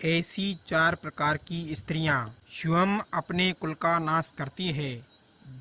ऐसी 4 प्रकार की स्त्रियां स्वयं अपने कुल का नाश करती है।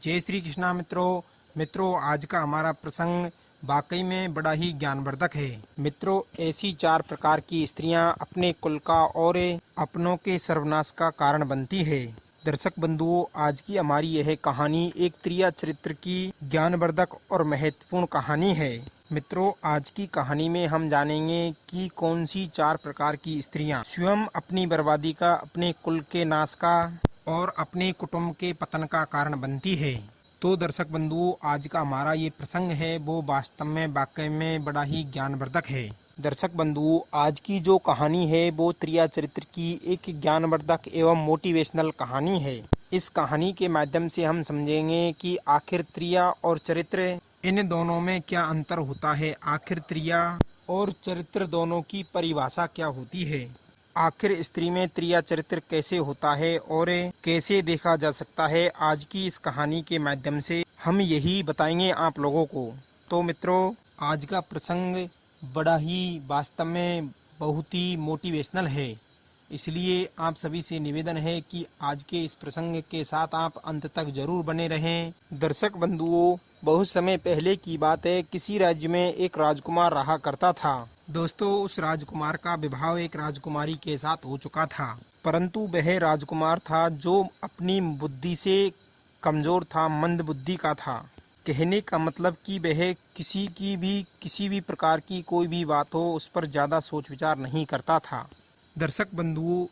जय श्री कृष्णा मित्रों, आज का हमारा प्रसंग वाकई में बड़ा ही ज्ञानवर्धक है। मित्रों, ऐसी 4 प्रकार की स्त्रियां अपने कुल का और अपनों के सर्वनाश का कारण बनती है। दर्शक बंधुओं, आज की हमारी यह कहानी एक त्रिया चरित्र की ज्ञानवर्धक और महत्वपूर्ण कहानी है। मित्रों, आज की कहानी में हम जानेंगे कि कौन सी 4 प्रकार की स्त्रियां स्वयं अपनी बर्बादी का, अपने कुल के नाश का और अपने कुटुंब के पतन का कारण बनती है। तो दर्शक बंधुओं, आज का हमारा ये प्रसंग है वो वास्तव में वाकई में बड़ा ही ज्ञानवर्धक है। दर्शक बंधुओं, आज की जो कहानी है वो त्रिया चरित्र की एक ज्ञानवर्धक एवं मोटिवेशनल कहानी है। इस कहानी के माध्यम से हम समझेंगे कि आखिर त्रिया और चरित्र, इन दोनों में क्या अंतर होता है। आखिर त्रिया और चरित्र दोनों की परिभाषा क्या होती है। आखिर स्त्री में त्रिया चरित्र कैसे होता है और कैसे देखा जा सकता है। आज की इस कहानी के माध्यम से हम यही बताएंगे आप लोगों को। तो मित्रों, आज का प्रसंग बड़ा ही वास्तव में बहुत ही मोटिवेशनल है, इसलिए आप सभी से निवेदन है कि आज के इस प्रसंग के साथ आप अंत तक जरूर बने रहें। दर्शक बंधुओं, बहुत समय पहले की बात है, किसी राज्य में एक राजकुमार रहा करता था। दोस्तों, उस राजकुमार का विवाह एक राजकुमारी के साथ हो चुका था, परंतु वह राजकुमार था जो अपनी बुद्धि से कमजोर था, मंद बुद्धि का था। कहने का मतलब कि वह किसी भी प्रकार की कोई भी बात हो उस पर ज्यादा सोच विचार नहीं करता था। दर्शक बंधुओं,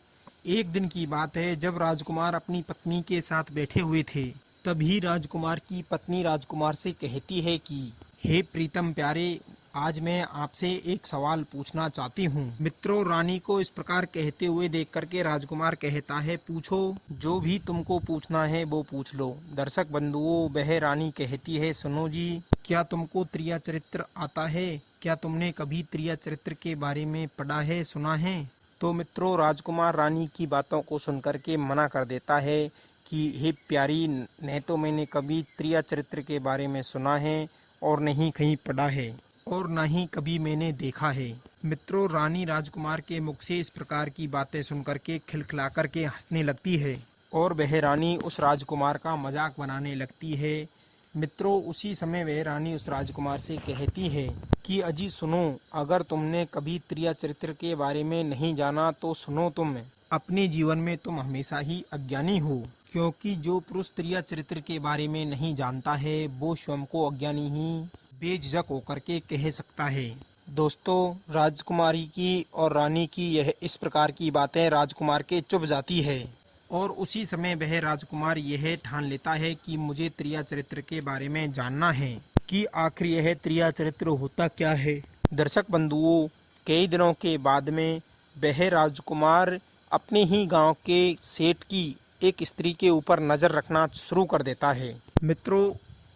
एक दिन की बात है, जब राजकुमार अपनी पत्नी के साथ बैठे हुए थे, तभी राजकुमार की पत्नी राजकुमार से कहती है कि हे प्रीतम प्यारे, आज मैं आपसे एक सवाल पूछना चाहती हूँ। मित्रों, रानी को इस प्रकार कहते हुए देख करके राजकुमार कहता है, पूछो, जो भी तुमको पूछना है वो पूछ लो। दर्शक बंधुओं, वह रानी कहती है, सुनो जी, क्या तुमको त्रिया चरित्र आता है? क्या तुमने कभी त्रिया चरित्र के बारे में पढ़ा है, सुना है? तो मित्रों, राजकुमार रानी की बातों को सुनकर के मना कर देता है कि हे प्यारी, न तो मैंने कभी त्रिया चरित्र के बारे में सुना है और नहीं कहीं पढ़ा है और न ही कभी मैंने देखा है। मित्रों, रानी राजकुमार के मुख से इस प्रकार की बातें सुनकर के खिलखिला कर के हंसने लगती है और वह रानी उस राजकुमार का मजाक बनाने लगती है। मित्रों, उसी समय वह रानी उस राजकुमार से कहती है कि अजी सुनो, अगर तुमने कभी त्रिया चरित्र के बारे में नहीं जाना तो सुनो, तुम अपने जीवन में तुम हमेशा ही अज्ञानी हो, क्योंकि जो पुरुष त्रिया चरित्र के बारे में नहीं जानता है वो स्वयं को अज्ञानी ही बेझिझक होकर के कह सकता है। दोस्तों, राजकुमारी की और रानी की यह इस प्रकार की बातें राजकुमार के चुभ जाती है और उसी समय वह राजकुमार यह ठान लेता है कि मुझे त्रिया चरित्र के बारे में जानना है कि आखिर यह त्रिया चरित्र होता क्या है। दर्शक बंधुओं, कई दिनों के बाद में वह राजकुमार अपने ही गांव के सेठ की एक स्त्री के ऊपर नजर रखना शुरू कर देता है। मित्रों,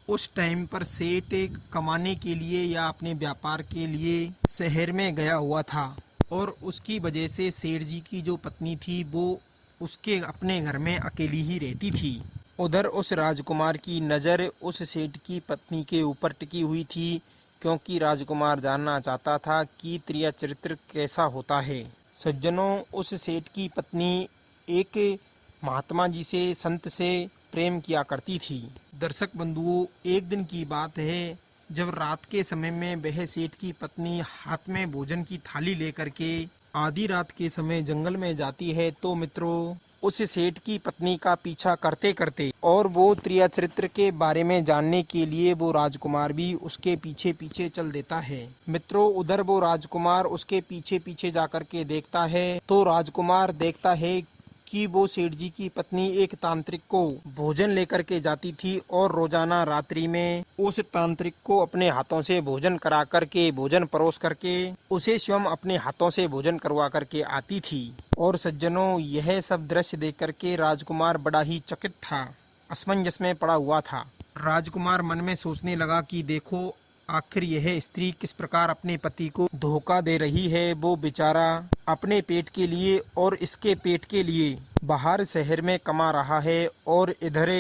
उस टाइम पर सेठ कमाने के लिए या अपने व्यापार के लिए शहर में गया हुआ था और उसकी वजह से सेठ जी की जो पत्नी थी वो उसके अपने घर में अकेली ही रहती थी। उधर उस राजकुमार की नज़र उस सेठ की पत्नी के ऊपर टिकी हुई थी, क्योंकि राजकुमार जानना चाहता था कि त्रिया चरित्र कैसा होता है। सज्जनों, उस सेठ की पत्नी एक महात्मा जी से, संत से प्रेम किया करती थी। दर्शक बंधुओं, एक दिन की बात है, जब रात के समय में वह सेठ की पत्नी हाथ में भोजन की थाली लेकर के आधी रात के समय जंगल में जाती है, तो मित्रों, उस सेठ की पत्नी का पीछा करते करते और वो त्रिया चरित्र के बारे में जानने के लिए वो राजकुमार भी उसके पीछे पीछे चल देता है। मित्रों, उधर वो राजकुमार उसके पीछे पीछे जाकर के देखता है तो राजकुमार देखता है कि वो सेठ जी की पत्नी एक तांत्रिक को भोजन लेकर के जाती थी और रोजाना रात्रि में उस तांत्रिक को अपने हाथों से भोजन करा करके, भोजन परोस करके उसे स्वयं अपने हाथों से भोजन करवा करके आती थी। और सज्जनों, यह सब दृश्य देख करके राजकुमार बड़ा ही चकित था, असमंजस में पड़ा हुआ था। राजकुमार मन में सोचने लगा कि देखो, आखिर यह स्त्री किस प्रकार अपने पति को धोखा दे रही है। वो बेचारा अपने पेट के लिए और इसके पेट के लिए बाहर शहर में कमा रहा है और इधर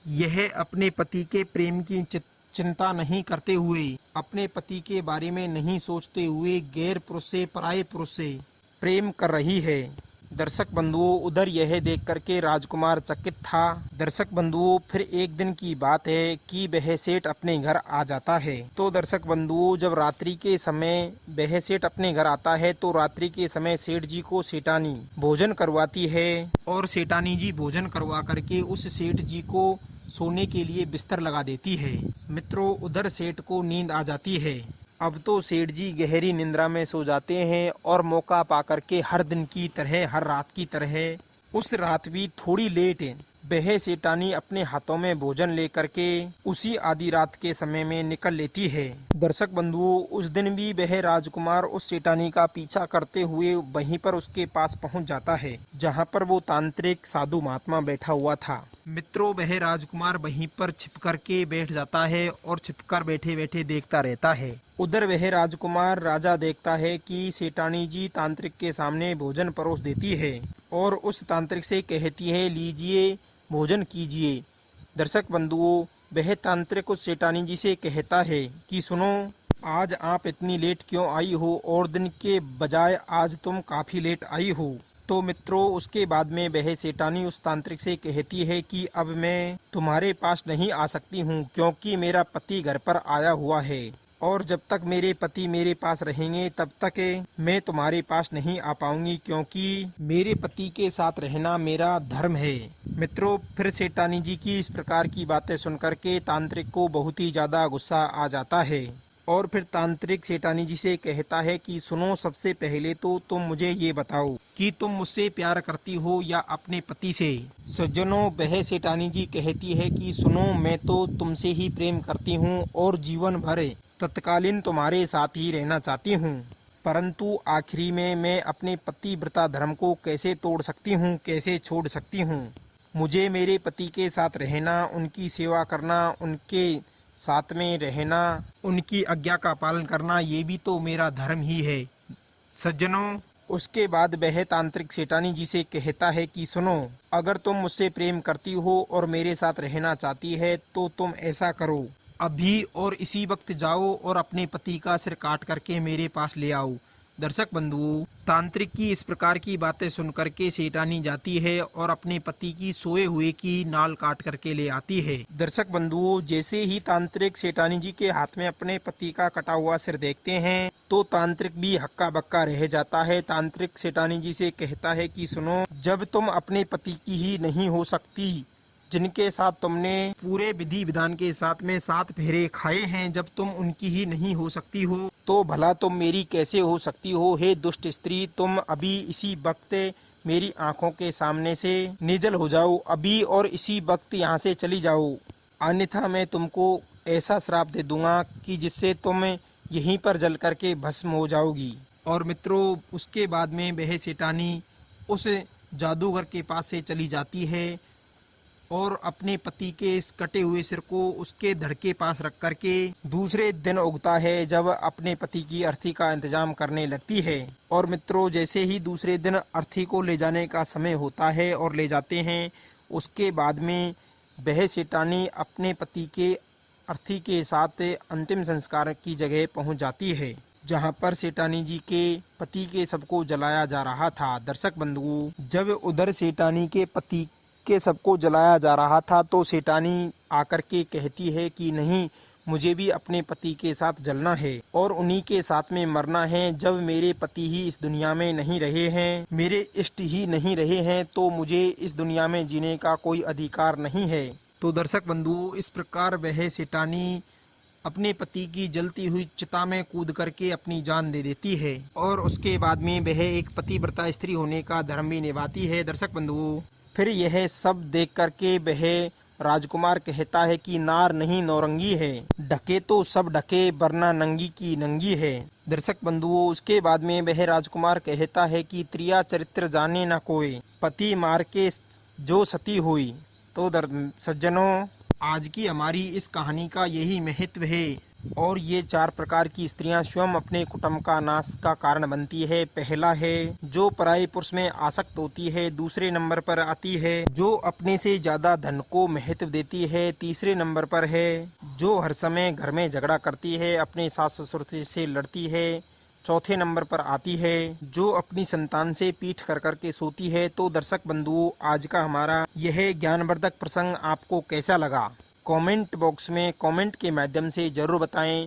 यह अपने पति के प्रेम की चिंता नहीं करते हुए, अपने पति के बारे में नहीं सोचते हुए गैर पुरुष से, पराये पुरुष से प्रेम कर रही है। दर्शक बंधुओं, उधर यह देख करके राजकुमार चकित था। दर्शक बंधुओं, फिर एक दिन की बात है कि वह सेठ अपने घर आ जाता है। तो दर्शक बंधुओं, जब रात्रि के समय वह सेठ अपने घर आता है तो रात्रि के समय सेठ जी को सेठानी भोजन करवाती है और सेठानी जी भोजन करवा करके उस सेठ जी को सोने के लिए बिस्तर लगा देती है। मित्रों, उधर सेठ को नींद आ जाती है। अब तो सेठ जी गहरी निंद्रा में सो जाते हैं और मौका पाकर के हर दिन की तरह, हर रात की तरह उस रात भी थोड़ी लेट वह सेठानी अपने हाथों में भोजन लेकर के उसी आधी रात के समय में निकल लेती है। दर्शक बंधुओं, उस दिन भी वह राजकुमार उस सेठानी का पीछा करते हुए वहीं पर उसके पास पहुंच जाता है जहां पर वो तांत्रिक साधु महात्मा बैठा हुआ था। मित्रों, वह राजकुमार वहीं पर छिप करके बैठ जाता है और छिपकर बैठे बैठे देखता रहता है। उधर वह राजकुमार राजा देखता है कि सेठानी जी तांत्रिक के सामने भोजन परोस देती है और उस तांत्रिक से कहती है, लीजिए भोजन कीजिए। दर्शक बंधुओं, वह तांत्रिक उस सेठानी जी से कहता है कि सुनो, आज आप इतनी लेट क्यों आई हो और दिन के बजाय आज तुम काफी लेट आई हो। तो मित्रों, उसके बाद में वह सेठानी उस तांत्रिक से कहती है कि अब मैं तुम्हारे पास नहीं आ सकती हूँ क्योंकि मेरा पति घर पर आया हुआ है और जब तक मेरे पति मेरे पास रहेंगे तब तक मैं तुम्हारे पास नहीं आ पाऊंगी क्योंकि मेरे पति के साथ रहना मेरा धर्म है। मित्रों, फिर सेठानी जी की इस प्रकार की बातें सुनकर के तांत्रिक को बहुत ही ज्यादा गुस्सा आ जाता है और फिर तांत्रिक सेठानी जी से कहता है कि सुनो, सबसे पहले तो तुम मुझे ये बताओ कि तुम मुझसे प्यार करती हो या अपने पति से। सज्जनों, वह सेठानी जी कहती है कि सुनो, मैं तो तुमसे ही प्रेम करती हूँ और जीवन भर तत्कालीन तुम्हारे साथ ही रहना चाहती हूँ, परंतु आखिरी में मैं अपने पतिव्रता धर्म को कैसे तोड़ सकती हूँ, कैसे छोड़ सकती हूँ। मुझे मेरे पति के साथ रहना, उनकी सेवा करना, उनके साथ में रहना, उनकी आज्ञा का पालन करना, ये भी तो मेरा धर्म ही है। सज्जनों, उसके बाद वह तांत्रिक सेठानी जी से कहता है कि सुनो, अगर तुम मुझसे प्रेम करती हो और मेरे साथ रहना चाहती है तो तुम ऐसा करो, अभी और इसी वक्त जाओ और अपने पति का सिर काट करके मेरे पास ले आओ। दर्शक बंधुओं, तांत्रिक की इस प्रकार की बातें सुन करके सेठानी जाती है और अपने पति की सोए हुए की नाल काट करके ले आती है। दर्शक बंधुओं, जैसे ही तांत्रिक सेठानी जी के हाथ में अपने पति का कटा हुआ सिर देखते हैं तो तांत्रिक भी हक्का बक्का रह जाता है। तांत्रिक सेठानी जी से कहता है कि सुनो, जब तुम अपने पति की ही नहीं हो सकती, जिनके साथ तुमने पूरे विधि विधान के साथ में 7 फेरे खाए हैं, जब तुम उनकी ही नहीं हो सकती हो तो भला तुम मेरी कैसे हो सकती हो। हे दुष्ट स्त्री, तुम अभी इसी वक्त मेरी आंखों के सामने से निजल हो जाओ, अभी और इसी वक्त यहाँ से चली जाओ, अन्यथा मैं तुमको ऐसा श्राप दे दूंगा कि जिससे तुम यहीं पर जल करके भस्म हो जाओगी। और मित्रों, उसके बाद में वह सेठानी उस जादूगर के पास से चली जाती है और अपने पति के इस कटे हुए सिर को उसके धड़ के पास रख करके दूसरे दिन उगता है जब अपने पति की अर्थी का इंतजाम करने लगती है। और मित्रों, जैसे ही दूसरे दिन अर्थी को ले जाने का समय होता है और ले जाते हैं, उसके बाद में वह सेठानी अपने पति के अर्थी के साथ अंतिम संस्कार की जगह पहुंच जाती है जहां पर सेठानी जी के पति के शव को जलाया जा रहा था। दर्शक बंधुओं, जब उधर सेठानी के पति के सबको जलाया जा रहा था तो सेठानी आकर के कहती है कि नहीं, मुझे भी अपने पति के साथ जलना है और उन्हीं के साथ में मरना है। जब मेरे पति ही इस दुनिया में नहीं रहे हैं, मेरे इष्ट ही नहीं रहे हैं, तो मुझे इस दुनिया में जीने का कोई अधिकार नहीं है। तो दर्शक बंधुओं, इस प्रकार वह सेठानी अपने पति की जलती हुई चिता में कूद करके अपनी जान दे देती है और उसके बाद में वह एक पतिव्रता स्त्री होने का धर्म भी निभाती है। दर्शक बंधुओं, फिर यह सब देख करके वह राजकुमार कहता है कि नार नहीं नौरंगी है, ढके तो सब ढके वरना नंगी की नंगी है। दर्शक बंधुओं, उसके बाद में वह राजकुमार कहता है कि त्रिया चरित्र जाने न कोई, पति मार के जो सती हुई। तो सज्जनों, आज की हमारी इस कहानी का यही महत्व है और ये 4 प्रकार की स्त्रियां स्वयं अपने कुटुंब का नाश का कारण बनती है। पहला है जो पराये पुरुष में आसक्त होती है, दूसरे नंबर पर आती है जो अपने से ज्यादा धन को महत्व देती है, तीसरे नंबर पर है जो हर समय घर में झगड़ा करती है, अपने सास ससुर से लड़ती है, चौथे नंबर पर आती है जो अपनी संतान से पीठ कर कर के सोती है। तो दर्शक बंधुओं, आज का हमारा यह ज्ञानवर्धक प्रसंग आपको कैसा लगा, कमेंट बॉक्स में कमेंट के माध्यम से जरूर बताएं।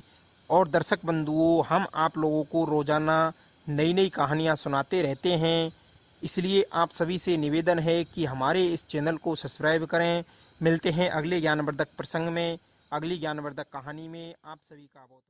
और दर्शक बंधुओं, हम आप लोगों को रोजाना नई नई कहानियाँ सुनाते रहते हैं, इसलिए आप सभी से निवेदन है कि हमारे इस चैनल को सब्सक्राइब करें। मिलते हैं अगले ज्ञानवर्धक प्रसंग में, अगली ज्ञानवर्धक कहानी में। आप सभी का बहुत